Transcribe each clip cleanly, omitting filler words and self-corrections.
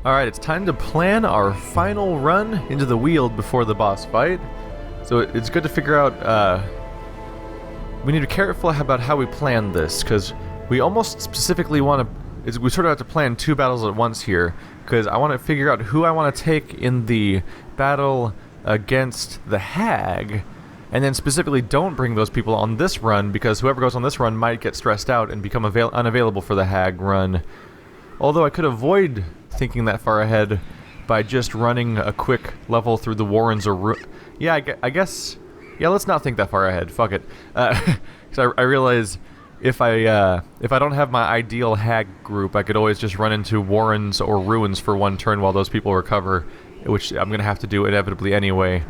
Alright, it's time to plan our final run into the Weald before the boss fight. So it's good to figure out, we need to be careful about how we plan this, because we almost specifically want to, we sort of have to plan two battles at once here, because I want to figure out who I want to take in the battle against the hag, and then specifically don't bring those people on this run, because whoever goes on this run might get stressed out and become unavailable for the hag run. Although I could avoid thinking that far ahead by just running a quick level through the Warrens or yeah, I guess, yeah, let's not think that far ahead, fuck it. Because I realize if I don't have my ideal hag group, I could always just run into Warrens or Ruins for one turn while those people recover, which I'm going to have to do inevitably anyway.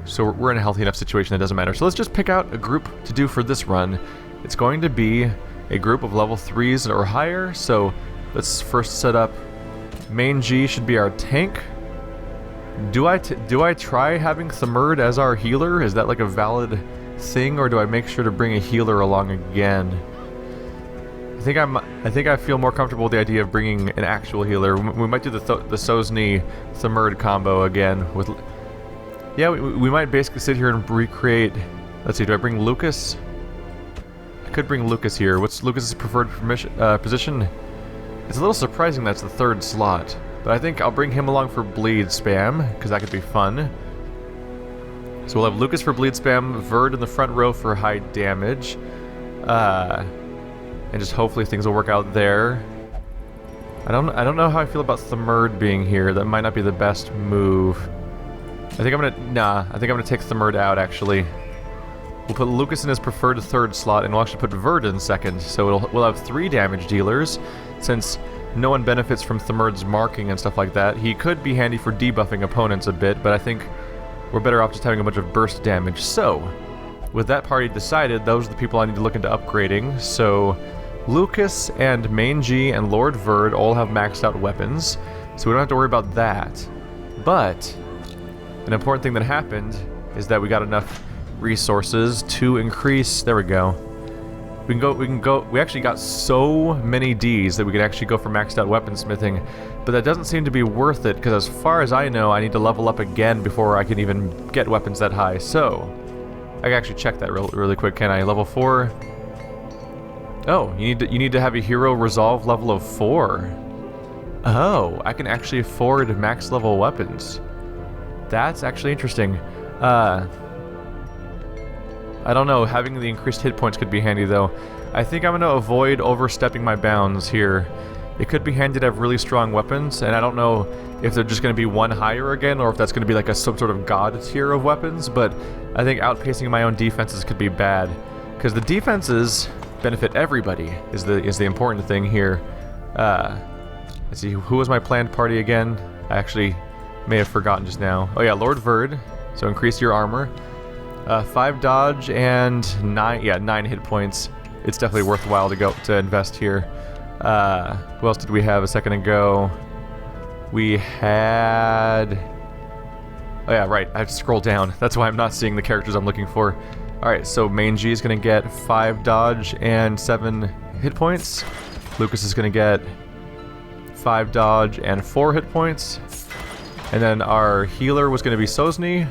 So we're in a healthy enough situation that doesn't matter. So let's just pick out a group to do for this run. It's going to be a group of level 3s or higher, so let's first set up main G should be our tank. Do I try having Thamurd as our healer? Is that like a valid thing, or do I make sure to bring a healer along again? I think I feel more comfortable with the idea of bringing an actual healer. We might do the Sosny Thamurd combo again with. Yeah, we might basically sit here and recreate. Let's see, do I bring Lucas? I could bring Lucas here. What's Lucas's preferred position? It's a little surprising that's the third slot, but I think I'll bring him along for bleed spam, because that could be fun. So we'll have Lucas for bleed spam, Verd in the front row for high damage, and just hopefully things will work out there. I don't know how I feel about Thamurd being here. That might not be the best move. I think I'm gonna take Thamurd out, actually. We'll put Lucas in his preferred third slot, and we'll actually put Verd in second, so we'll have 3 damage dealers. Since no one benefits from Thamurd's marking and stuff like that, he could be handy for debuffing opponents a bit, but I think we're better off just having a bunch of burst damage. So, with that party decided, those are the people I need to look into upgrading. So, Lucas and Main G and Lord Verd all have maxed out weapons, so we don't have to worry about that. But an important thing that happened is that we got enough resources to increase. There we go. We actually got so many Ds that we could actually go for maxed out weaponsmithing, but that doesn't seem to be worth it, because as far as I know, I need to level up again before I can even get weapons that high. So I can actually check that really quick, can I? Level 4. Oh, you need to have a hero resolve level of 4. Oh, I can actually afford max level weapons. That's actually interesting. I don't know, having the increased hit points could be handy though. I think I'm going to avoid overstepping my bounds here. It could be handy to have really strong weapons, and I don't know if they're just going to be one higher again, or if that's going to be like some sort of god tier of weapons, but I think outpacing my own defenses could be bad. Because the defenses benefit everybody, is the important thing here. Let's see, who was my planned party again? I actually may have forgotten just now. Oh yeah, Lord Verd, so increase your armor. 5 dodge and 9 hit points. It's definitely worthwhile to invest here. Who else did we have a second ago? We had... Oh yeah, right, I have to scroll down. That's why I'm not seeing the characters I'm looking for. Alright, so Main G is going to get 5 dodge and 7 hit points. Lucas is going to get 5 dodge and 4 hit points. And then our healer was going to be Sosny,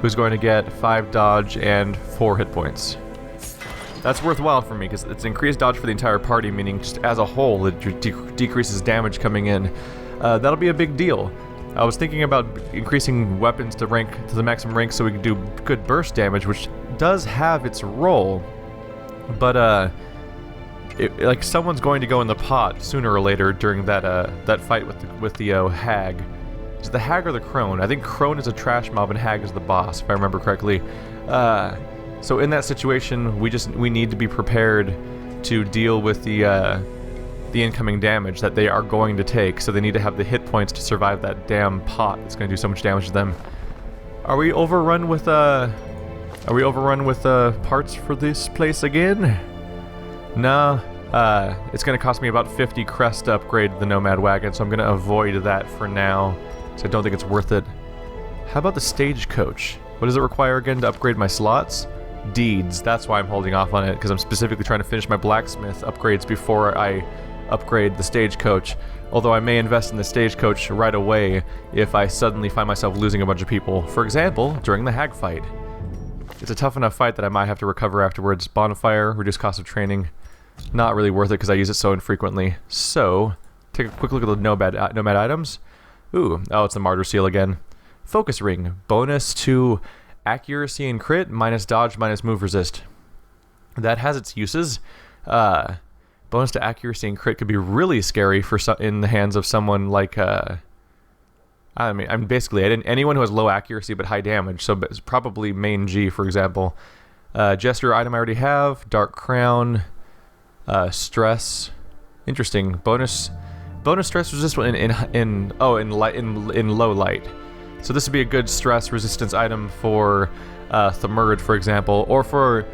who's going to get 5 dodge and 4 hit points. That's worthwhile for me, because it's increased dodge for the entire party, meaning just as a whole, it decreases damage coming in. That'll be a big deal. I was thinking about increasing weapons to the maximum rank so we can do good burst damage, which does have its role, but like someone's going to go in the pot sooner or later during that fight with the hag. Is the hag or the crone? I think crone is a trash mob and hag is the boss, if I remember correctly. So in that situation, we need to be prepared to deal with the incoming damage that they are going to take. So they need to have the hit points to survive that damn pot that's going to do so much damage to them. Are we overrun with parts for this place again? No. It's going to cost me about 50 crest to upgrade the Nomad Wagon, so I'm going to avoid that for now. So I don't think it's worth it. How about the Stagecoach? What does it require again to upgrade my slots? Deeds. That's why I'm holding off on it, because I'm specifically trying to finish my blacksmith upgrades before I upgrade the stagecoach. Although I may invest in the stagecoach right away if I suddenly find myself losing a bunch of people. For example, during the hag fight. It's a tough enough fight that I might have to recover afterwards. Bonfire, reduced cost of training. Not really worth it because I use it so infrequently. So, take a quick look at the nomad items. Ooh, oh, it's the martyr seal again. Focus ring, bonus to accuracy and crit, minus dodge, minus move resist. That has its uses. Bonus to accuracy and crit could be really scary for in the hands of someone like basically anyone who has low accuracy but high damage. So it's probably main G, for example. Gesture item I already have. Dark crown. Stress. Interesting. Bonus stress resistance in low light. So this would be a good stress resistance item for Thamurd, for example, or for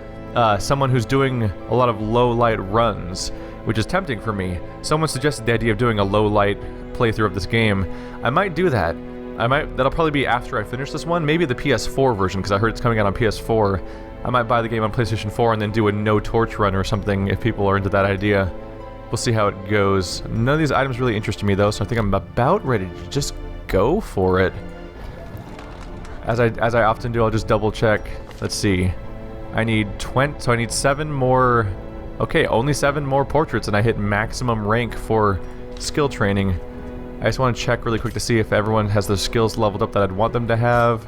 someone who's doing a lot of low light runs, which is tempting for me. Someone suggested the idea of doing a low light playthrough of this game. I might do that. That'll probably be after I finish this one. Maybe the PS4 version, because I heard it's coming out on PS4. I might buy the game on PlayStation 4 and then do a no torch run or something if people are into that idea. We'll see how it goes. None of these items really interest me though, so I think I'm about ready to just go for it. As I often do, I'll just double check. Let's see. I need 20, so I need 7 more. Okay, only 7 more portraits and I hit maximum rank for skill training. I just want to check really quick to see if everyone has their skills leveled up that I'd want them to have.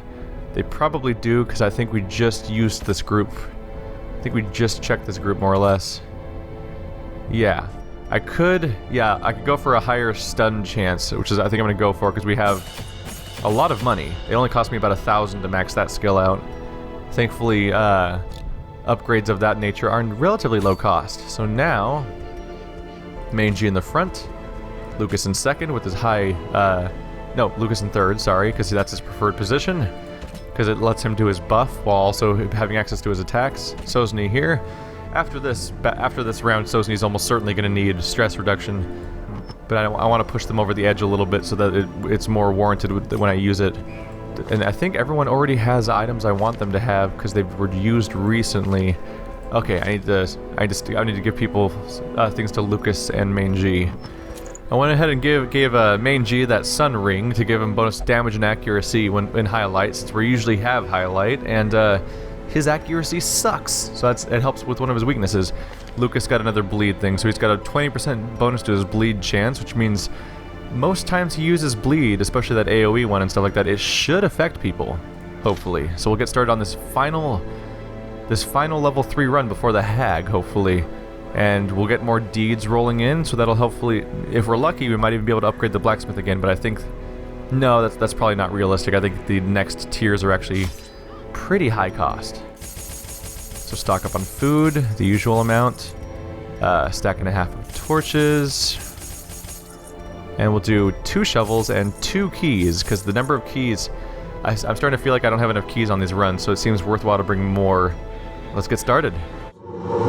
They probably do, because I think we just used this group. I think we just checked this group more or less. Yeah. I could go for a higher stun chance, which is I think I'm going to go for, because we have a lot of money. It only cost me about 1,000 to max that skill out. Thankfully, upgrades of that nature are relatively low cost. So now, main G in the front, Lucas in second with his high, no, Lucas in third, sorry, because that's his preferred position, because it lets him do his buff while also having access to his attacks. Sosny here. After this round, Sosny's almost certainly going to need stress reduction, but I want to push them over the edge a little bit so that it's more warranted when I use it. And I think everyone already has items I want them to have because they were used recently. Okay, I need to give people things to Lucas and Main G. I went ahead and gave Main G that Sun Ring to give him bonus damage and accuracy when in highlight, since we usually have highlight, and his accuracy sucks, so it helps with one of his weaknesses. Lucas got another bleed thing, so he's got a 20% bonus to his bleed chance, which means most times he uses bleed, especially that AoE one and stuff like that, it should affect people, hopefully. So we'll get started on this final level 3 run before the hag, hopefully. And we'll get more deeds rolling in, so that'll hopefully, if we're lucky, we might even be able to upgrade the blacksmith again, but I think, no, that's probably not realistic. I think the next tiers are actually pretty high cost. So stock up on food, the usual amount, stack and a half of torches, and we'll do 2 shovels and 2 keys, because the number of keys, I'm starting to feel like I don't have enough keys on these runs, so it seems worthwhile to bring more. Let's get started.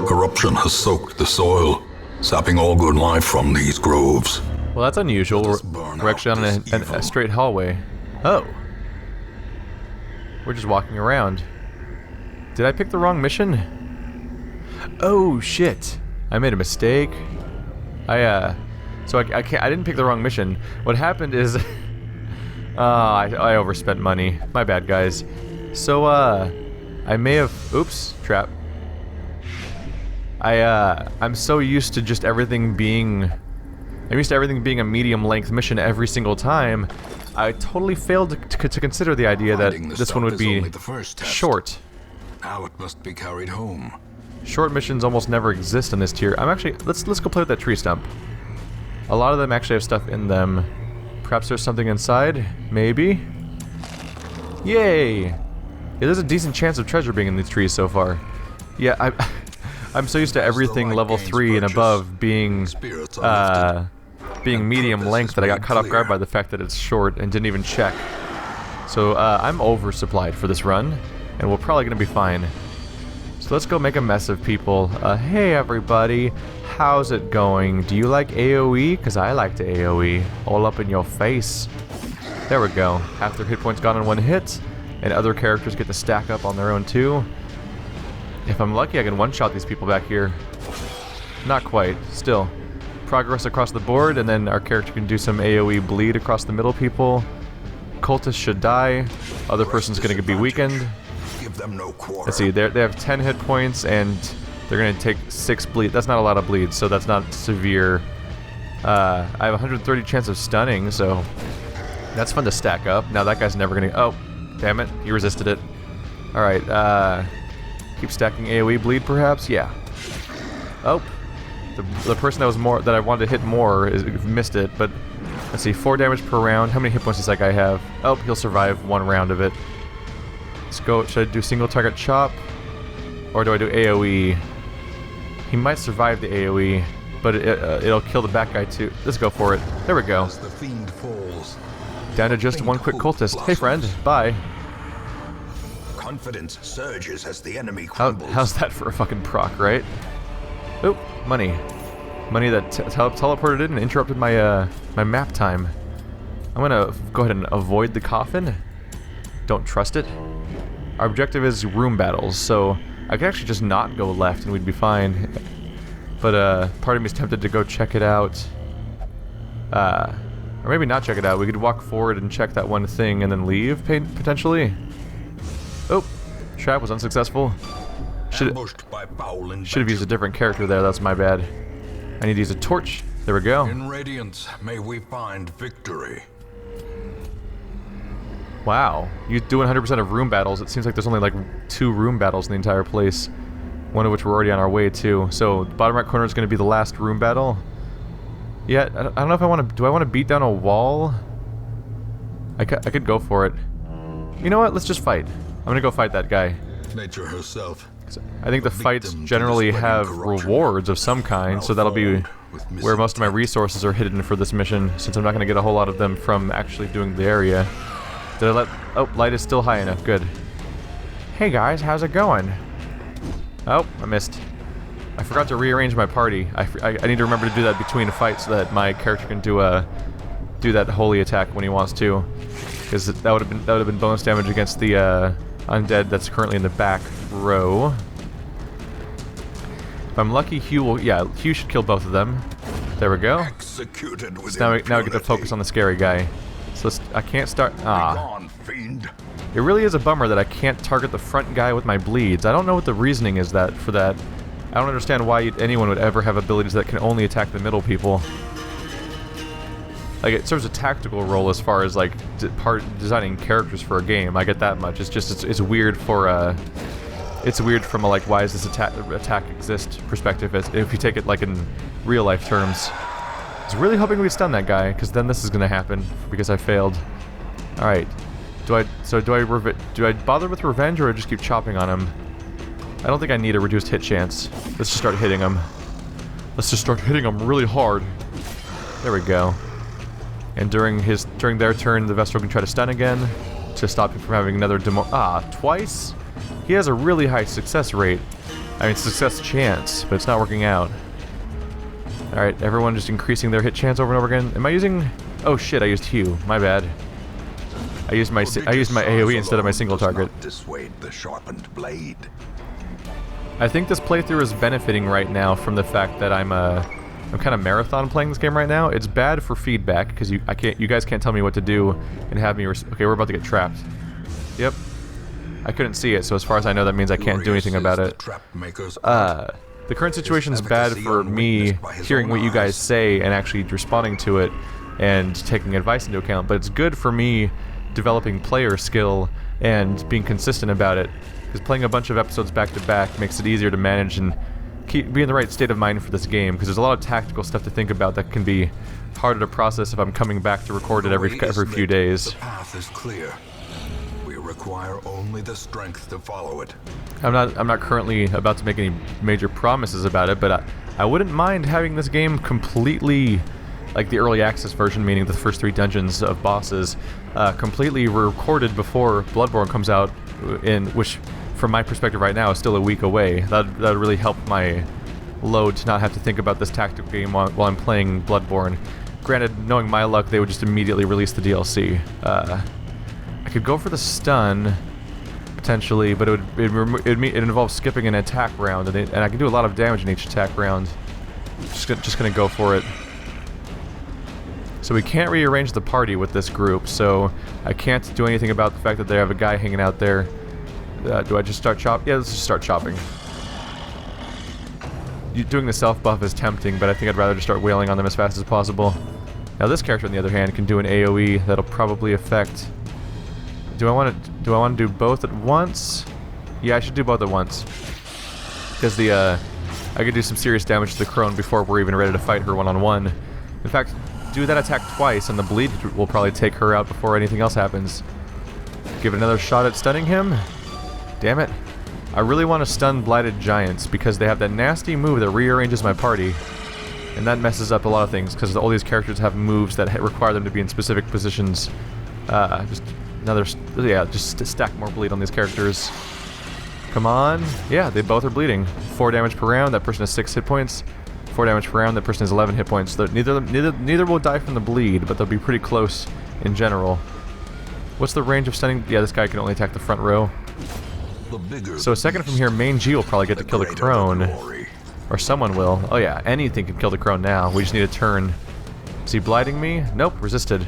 Corruption has soaked the soil, sapping all good life from these groves. Well, that's unusual. We're actually on a straight hallway. Oh. We're just walking around. Did I pick the wrong mission? Oh, shit. I made a mistake. So I didn't pick the wrong mission. What happened is... I overspent money. My bad, guys. So, I may have... Oops. Trap. I'm so used to just everything being... I'm used to everything being a medium-length mission every single time. I totally failed to consider the idea that this one would be short. Now it must be carried home. Short missions almost never exist in this tier. I'm actually... Let's go play with that tree stump. A lot of them actually have stuff in them. Perhaps there's something inside? Maybe? Yay! Yeah, there's a decent chance of treasure being in these trees so far. Yeah, I'm so used to everything level 3 and above being medium length that I got caught off guard by the fact that it's short and didn't even check. So I'm oversupplied for this run, and we're probably going to be fine. So let's go make a mess of people. Hey everybody, how's it going? Do you like AoE? Because I like to AoE. All up in your face. There we go. Half their hit points gone in one hit, and other characters get to stack up on their own too. If I'm lucky, I can one-shot these people back here. Not quite. Still. progress across the board, and then our character can do some AoE bleed across the middle people. Cultist should die. Other person's going to be weakened. Give them no quarter. Let's see, they have 10 hit points, and they're going to take 6 bleed. That's not a lot of bleed, so that's not severe. I have 130 chance of stunning, so that's fun to stack up. Now that guy's never going to... Oh, damn it. He resisted it. Alright, keep stacking AoE bleed, perhaps? Yeah. Oh. The person that I wanted to hit more missed it, but... Let's see, 4 damage per round. How many hit points does that guy have? Oh, he'll survive 1 round of it. Let's go. Should I do single target chop? Or do I do AoE? He might survive the AoE, but it'll kill the back guy too. Let's go for it. There we go. As the fiend falls, Down to just 1 quick cultist. Hey friend, bye. confidence surges as the enemy crumbles. How's that for a fucking proc, right? Oop, money. Money that teleported in and interrupted my my map time. I'm gonna go ahead and avoid the coffin. Don't trust it. Our objective is room battles, so I could actually just not go left and we'd be fine. But part of me is tempted to go check it out. Or maybe not check it out. We could walk forward and check that one thing and then leave, potentially. Oh, trap was unsuccessful. Should have used a different character there, that's my bad. I need to use a torch. There we go. In radiance, may we find victory. Wow, you do 100% of room battles. It seems like there's only like 2 room battles in the entire place. One of which we're already on our way to. So, the bottom right corner is going to be the last room battle. Yeah, I don't know if I want to... Do I want to beat down a wall? I could go for it. You know what? Let's just fight. I'm going to go fight that guy. Nature herself. I think the fights generally have rewards of some kind, so that'll be where most of my resources are hidden for this mission, since I'm not going to get a whole lot of them from actually doing the area. Did I let... Oh, light is still high enough. Good. Hey guys, how's it going? Oh, I missed. I forgot to rearrange my party. I need to remember to do that between fights so that my character can do that holy attack when he wants to, because that would have been bonus damage against the undead that's currently in the back row. If I'm lucky, Hugh should kill both of them. There we go. Executed with So now I get to focus on the scary guy. So I can't start. Gone, fiend. It really is a bummer that I can't target the front guy with my bleeds. I don't know what the reasoning is for that. I don't understand why anyone would ever have abilities that can only attack the middle people. Like, it serves a tactical role as far as, like, designing characters for a game. I get that much. It's just, it's weird for, it's weird from a, like, why does this attack exist perspective, if you take it, like, in real-life terms. I was really hoping we'd stun that guy, because then this is gonna happen, because I failed. Alright. Do I bother with revenge, or just keep chopping on him? I don't think I need a reduced hit chance. Let's just start hitting him. Let's just start hitting him really hard. There we go. And during their turn, the Vestal can try to stun again to stop him from having another demo. Twice? He has a really high success rate. I mean, success chance, but it's not working out. Alright, everyone just increasing their hit chance over and over again. Am I using... Oh shit, I used Hugh. My bad. I used my AoE instead of my single target. Dissuade the sharpened blade. I think this playthrough is benefiting right now from the fact that I'm kind of marathon playing this game right now. It's bad for feedback because you guys can't tell me what to do and have me. Okay, we're about to get trapped. Yep. I couldn't see it, so as far as I know, that means I can't do anything about it. The current situation is bad for me hearing what you guys say and actually responding to it and taking advice into account, but it's good for me developing player skill and being consistent about it, because playing a bunch of episodes back to back makes it easier to manage and be in the right state of mind for this game, because there's a lot of tactical stuff to think about that can be harder to process if I'm coming back to record it every few days. The path is clear. We require only the strength to follow it. I'm not currently about to make any major promises about it, but I wouldn't mind having this game completely, like the early access version, meaning the first 3 dungeons of bosses, completely recorded before Bloodborne comes out, which, from my perspective right now, is still a week away. That would really help my load to not have to think about this tactical game while I'm playing Bloodborne. Granted, knowing my luck, they would just immediately release the DLC. I could go for the stun, potentially, but it involves skipping an attack round, and I can do a lot of damage in each attack round. Just gonna go for it. So we can't rearrange the party with this group, so I can't do anything about the fact that they have a guy hanging out there. Do I just start chopping? Yeah, let's just start chopping. Doing the self-buff is tempting, but I think I'd rather just start wailing on them as fast as possible. Now this character, on the other hand, can do an AoE that'll probably affect... Do I want to do both at once? Yeah, I should do both at once. Because I could do some serious damage to the crone before we're even ready to fight her one-on-one. In fact, do that attack twice, and the bleed will probably take her out before anything else happens. Give it another shot at stunning him. Damn it. I really want to stun Blighted Giants, because they have that nasty move that rearranges my party. And that messes up a lot of things, because all these characters have moves that require them to be in specific positions. Just stack more bleed on these characters. Come on. Yeah, they both are bleeding. 4 damage per round, that person has 6 hit points. 4 damage per round, that person has 11 hit points. So neither will die from the bleed, but they'll be pretty close in general. What's the range of stunning? Yeah, this guy can only attack the front row. So a second from here, Main G will probably get to kill the crone. Or someone will. Oh yeah, anything can kill the crone now. We just need a turn. Is he blighting me? Nope, resisted.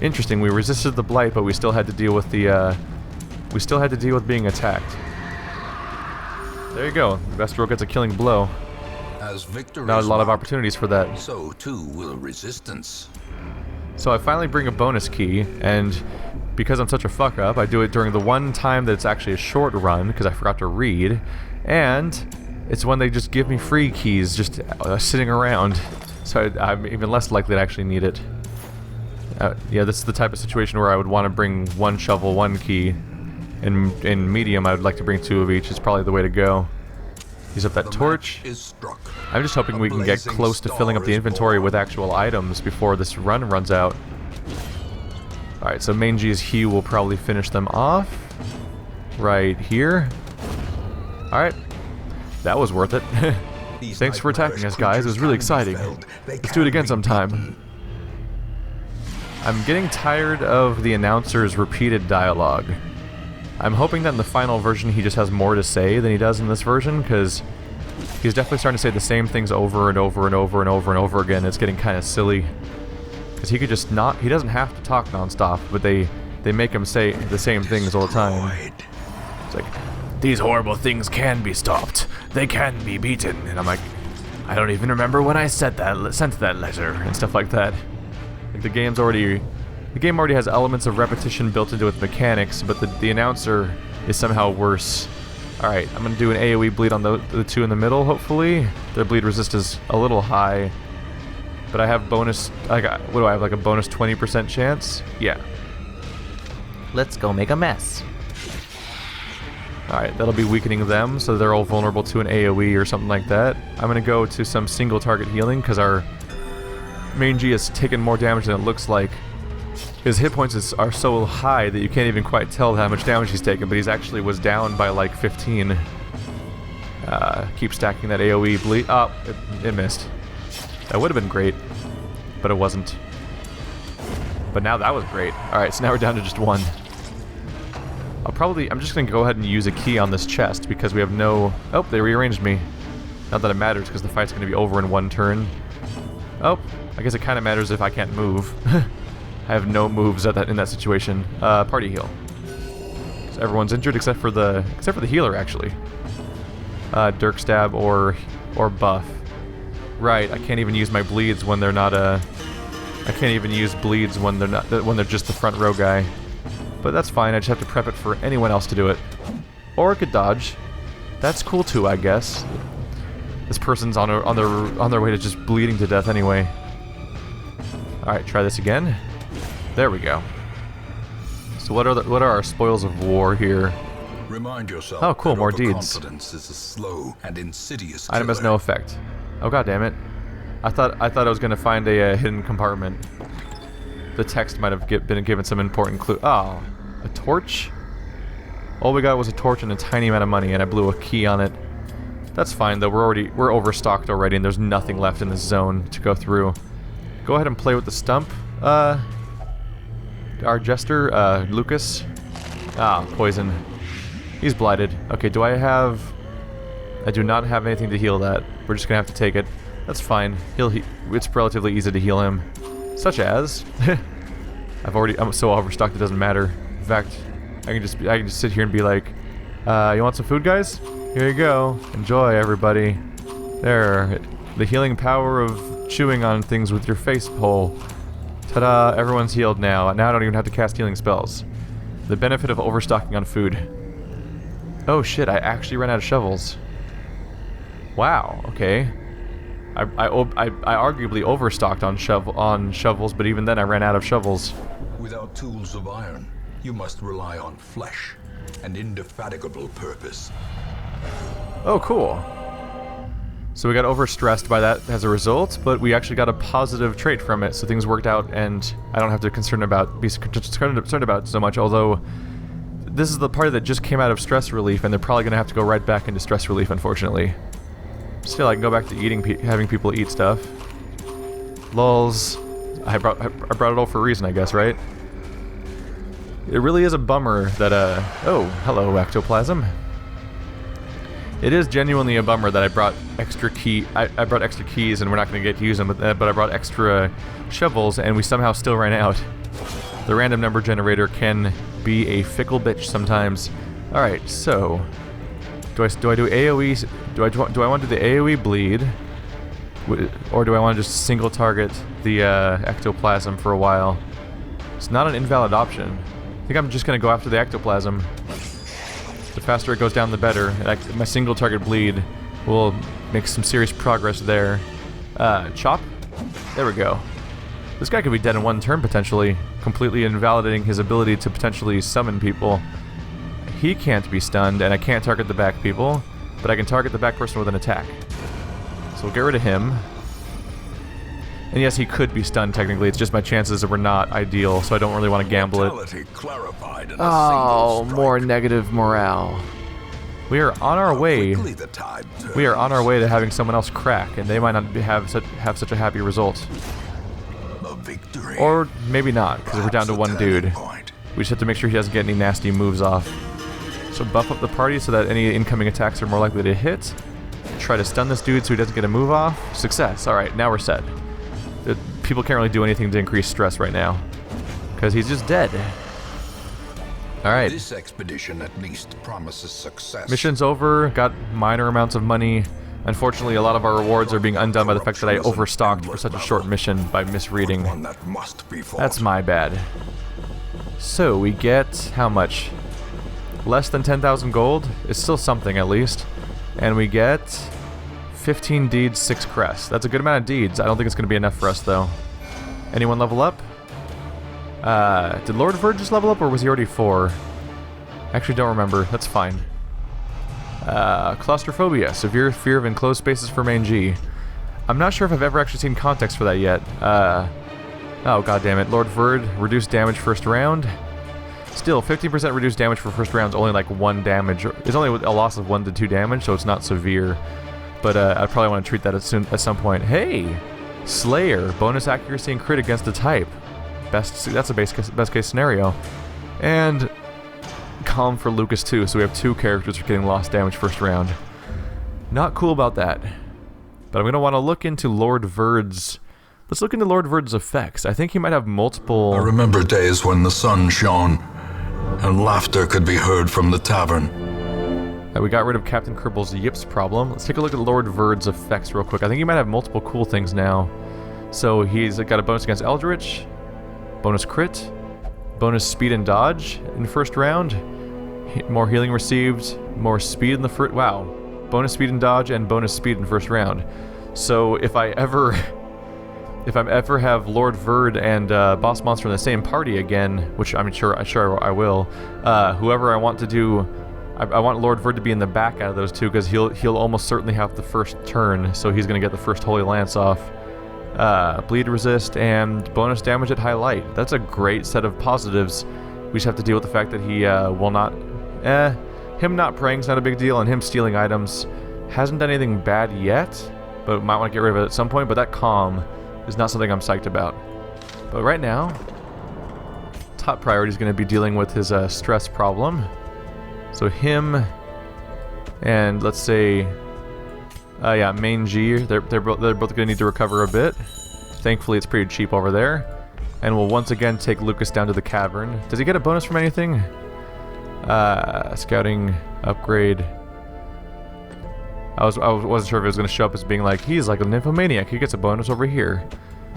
Interesting, we resisted the blight, but we still had to deal with the, we still had to deal with being attacked. There you go. The best rogue gets a killing blow. Not a lot of opportunities for that. So too will resistance. So I finally bring a bonus key, and because I'm such a fuck up, I do it during the one time that it's actually a short run, because I forgot to read, and it's when they just give me free keys just sitting around, so I'm even less likely to actually need it. Yeah, this is the type of situation where I would want to bring 1 shovel, 1 key. In medium, I would like to bring 2 of each. It's probably the way to go. Use up that torch. I'm just hoping we can get close to filling up the inventory with actual items before this run runs out. Alright, so Main G's Hue will probably finish them off. Right here. Alright. That was worth it. Thanks for attacking us, guys. It was really exciting. Let's do it again sometime. I'm getting tired of the announcer's repeated dialogue. I'm hoping that in the final version he just has more to say than he does in this version, because he's definitely starting to say the same things over and over and over and over and over again. It's getting kind of silly. Because he could just not... He doesn't have to talk non-stop, but they make him say the same things all the time. It's like, these horrible things can be stopped. They can be beaten. And I'm like, I don't even remember when I sent that letter, and stuff like that. Like the game already has elements of repetition built into its mechanics, but the announcer is somehow worse. Alright, I'm gonna do an AoE bleed on the 2 in the middle, hopefully. Their bleed resist is a little high. But I have bonus... what do I have, like a bonus 20% chance? Yeah. Let's go make a mess. Alright, that'll be weakening them, so they're all vulnerable to an AoE or something like that. I'm gonna go to some single target healing, because our Main G has taken more damage than it looks like. His hit points are so high that you can't even quite tell how much damage he's taken, but he's actually was down by like 15. Keep stacking that AoE bleed. Oh, it missed. That would have been great, but it wasn't. But now that was great. Alright, so now we're down to just 1. I'm just gonna go ahead and use a key on this chest, because we have no... Oh, they rearranged me. Not that it matters, because the fight's gonna be over in 1 turn. Oh, I guess it kinda matters if I can't move. I have no moves in that situation. Party heal. So everyone's injured except for the healer, actually. Dirk stab or buff. Right, I can't even use my bleeds when they're not I can't even use bleeds when they're just the front row guy. But that's fine. I just have to prep it for anyone else to do it. Or it could dodge. That's cool too, I guess. This person's on their way to just bleeding to death anyway. All right, try this again. There we go. So what are our spoils of war here? Remind yourself. Oh, cool, more deeds. Confidence is a slow and insidious Item has no effect. Oh god damn it! I thought I was gonna find a hidden compartment. The text might have been given some important clue. Oh, a torch? All we got was a torch and a tiny amount of money, and I blew a key on it. That's fine though. We're overstocked already, and there's nothing left in this zone to go through. Go ahead and play with the stump. Our jester, Lucas. Ah, poison. He's blighted. Okay, do I have... I do not have anything to heal that. We're just gonna have to take it. That's fine. It's relatively easy to heal him. Such as... I'm so overstocked it doesn't matter. In fact, I can just sit here and be like, you want some food, guys? Here you go. Enjoy, everybody. There. The healing power of chewing on things with your face hole. Ta-da, everyone's healed now. Now I don't even have to cast healing spells. The benefit of overstocking on food. Oh shit, I actually ran out of shovels. Wow, okay. I arguably overstocked on shovels, but even then I ran out of shovels. Without tools of iron, you must rely on flesh and indefatigable purpose. Oh, cool. So we got overstressed by that as a result, but we actually got a positive trait from it, so things worked out, and I don't have to be concerned about it so much, although this is the party that just came out of stress relief, and they're probably going to have to go right back into stress relief, unfortunately. Still, I can go back to having people eat stuff. Lulz. I brought it all for a reason, I guess, right? It really is a bummer that, oh, hello, ectoplasm. It is genuinely a bummer that I brought extra I brought extra keys and we're not going to get to use them, but I brought extra shovels and we somehow still ran out. The random number generator can be a fickle bitch sometimes. Alright, so... Do I do AoE... Do I want to do the AoE bleed? Or do I want to just single target the ectoplasm for a while? It's not an invalid option. I think I'm just going to go after the ectoplasm. The faster it goes down, the better. My single target bleed will make some serious progress there. Chop? There we go. This guy could be dead in one turn, potentially, completely invalidating his ability to potentially summon people. He can't be stunned, and I can't target the back people, but I can target the back person with an attack. So we'll get rid of him. And yes, he could be stunned technically, it's just my chances were not ideal, so I don't really want to gamble it. Oh, more negative morale. We are on our way. We are on our way to having someone else crack, and they might not have such a happy result. Or maybe not, because we're down to one dude. We just have to make sure he doesn't get any nasty moves off. So buff up the party so that any incoming attacks are more likely to hit. Try to stun this dude so he doesn't get a move off. Success. Alright, now we're set. People can't really do anything to increase stress right now, because he's just dead. Alright. This expedition at least promises success. Mission's over, got minor amounts of money. Unfortunately, a lot of our rewards are being undone by the fact that I overstocked for such a short mission by misreading. That's my bad. So, we get how much? Less than 10,000 gold? It's still something at least. And we get 15 deeds, 6 crests. That's a good amount of deeds. I don't think it's going to be enough for us, though. Anyone level up? Did Lord Verd just level up, or was he already 4? Actually, don't remember. That's fine. Claustrophobia. Severe fear of enclosed spaces for main G. I'm not sure if I've ever actually seen context for that yet. Oh, goddammit. Lord Verd, reduced damage first round. Still, 15% reduced damage for first round is only like 1 damage. It's only a loss of 1 to 2 damage, so it's not severe. But I probably want to treat that at some point. Hey! Slayer. Bonus accuracy and crit against a type. That's a best case scenario. And Calm for Lucas too, so we have 2 characters getting lost damage first round. Not cool about that. But I'm going to want to look into Lord Verd's... Let's look into Lord Verd's effects. I think he might have multiple... I remember days when the sun shone, and laughter could be heard from the tavern. We got rid of Captain Cribble's yips problem. Let's take a look at Lord Verd's effects real quick. I think he might have multiple cool things now. So he's got a bonus against Eldritch, bonus crit, bonus speed and dodge in the first round, more healing received, more speed in the first... Wow. Bonus speed and dodge and bonus speed in first round. So if I ever have Lord Verd and Boss Monster in the same party again, which I'm sure I will, whoever I want to do... I want Lord Verd to be in the back out of those two, because he'll almost certainly have the first turn, so he's going to get the first Holy Lance off. Bleed resist and bonus damage at high light. That's a great set of positives. We just have to deal with the fact that he will not... him not praying's not a big deal, and him stealing items hasn't done anything bad yet, but might want to get rid of it at some point, but that calm is not something I'm psyched about. But right now, top priority is going to be dealing with his stress problem. So him and let's say, yeah, main G, they're both going to need to recover a bit. I Thankfully, it's pretty cheap over there. And we'll once again take Lucas down to the cavern. Does he get a bonus from anything? Scouting, upgrade. I wasn't sure if it was going to show up as being like, he's like a nymphomaniac, he gets a bonus over here.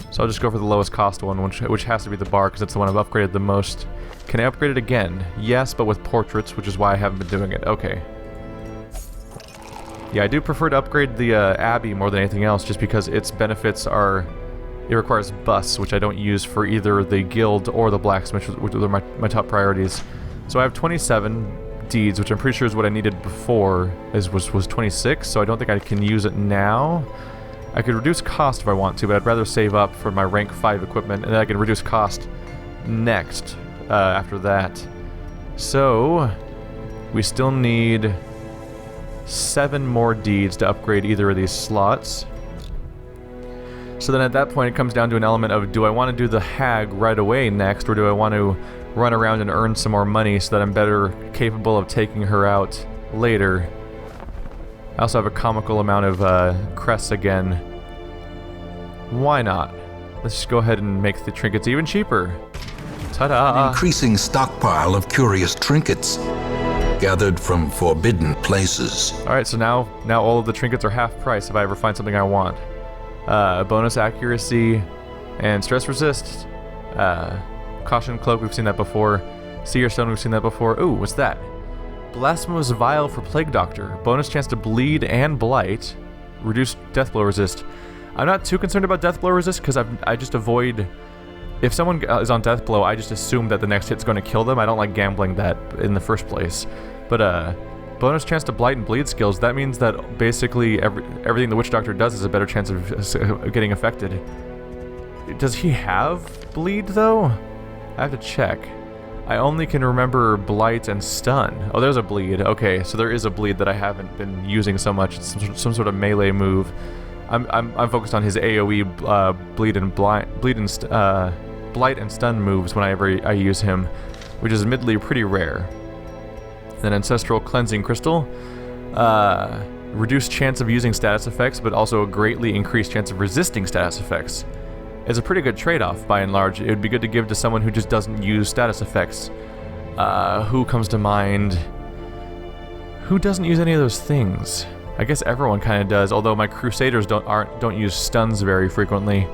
So I'll just go for the lowest cost one, which has to be the bar, because it's the one I've upgraded the most. Can I upgrade it again? Yes, but with portraits, which is why I haven't been doing it. Okay. Yeah, I do prefer to upgrade the Abbey more than anything else, just because its benefits are... It requires busts, which I don't use for either the guild or the blacksmith, which are my top priorities. So I have 27 deeds, which I'm pretty sure is what I needed before, was 26, so I don't think I can use it now. I could reduce cost if I want to, but I'd rather save up for my rank 5 equipment, and then I can reduce cost next, after that. So, we still need 7 more deeds to upgrade either of these slots. So then at that point it comes down to an element of, do I want to do the hag right away next, or do I want to run around and earn some more money so that I'm better capable of taking her out later? I also have a comical amount of crests again. Why not? Let's just go ahead and make the trinkets even cheaper. Ta-da! An increasing stockpile of curious trinkets gathered from forbidden places. Alright, so now all of the trinkets are half price if I ever find something I want. Bonus accuracy and stress resist. Caution cloak, we've seen that before. Seer stone, we've seen that before. Ooh, what's that? Blasphemous vial for plague doctor. Bonus chance to bleed and blight. Reduced death blow resist. I'm not too concerned about death blow resist because I just avoid... If someone is on death blow, I just assume that the next hit's going to kill them. I don't like gambling that in the first place. But bonus chance to blight and bleed skills, that means that basically everything the witch doctor does is a better chance of getting affected. Does he have bleed though? I have to check. I only can remember blight and stun. Oh, there's a bleed. Okay, so there is a bleed that I haven't been using so much. It's some sort of melee move. I'm focused on his AOE blight and stun moves whenever I use him, which is admittedly pretty rare. Then ancestral cleansing crystal, reduced chance of using status effects, but also a greatly increased chance of resisting status effects. It's a pretty good trade-off by and large. It would be good to give to someone who just doesn't use status effects. Who comes to mind? Who doesn't use any of those things? I guess everyone kind of does, although my crusaders don't use stuns very frequently.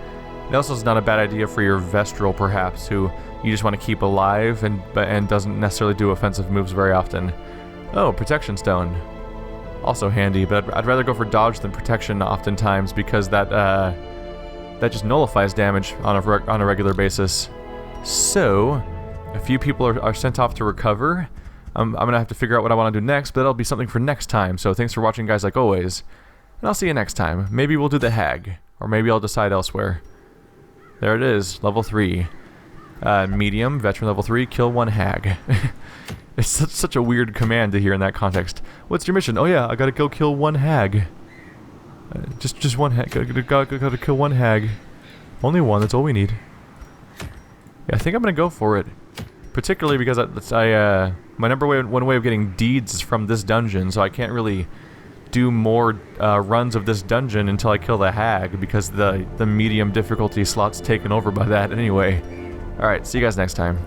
It also is not a bad idea for your Vestral, perhaps, who you just want to keep alive and doesn't necessarily do offensive moves very often. Oh, protection stone. Also handy, but I'd rather go for dodge than protection oftentimes because that just nullifies damage on a regular basis. So, a few people are sent off to recover. I'm gonna have to figure out what I want to do next, but that'll be something for next time. So thanks for watching, guys, like always, and I'll see you next time. Maybe we'll do the hag, or maybe I'll decide elsewhere. There it is, level 3. Medium, veteran level 3, kill 1 hag. It's such a weird command to hear in that context. What's your mission? Oh yeah, I gotta go kill 1 hag. Just 1 hag. Gotta kill 1 hag. Only 1. That's all we need. Yeah, I think I'm gonna go for it. Particularly because my one way of getting deeds is from this dungeon, so I can't really do more runs of this dungeon until I kill the hag, because the medium difficulty slot's taken over by that anyway. Alright, see you guys next time.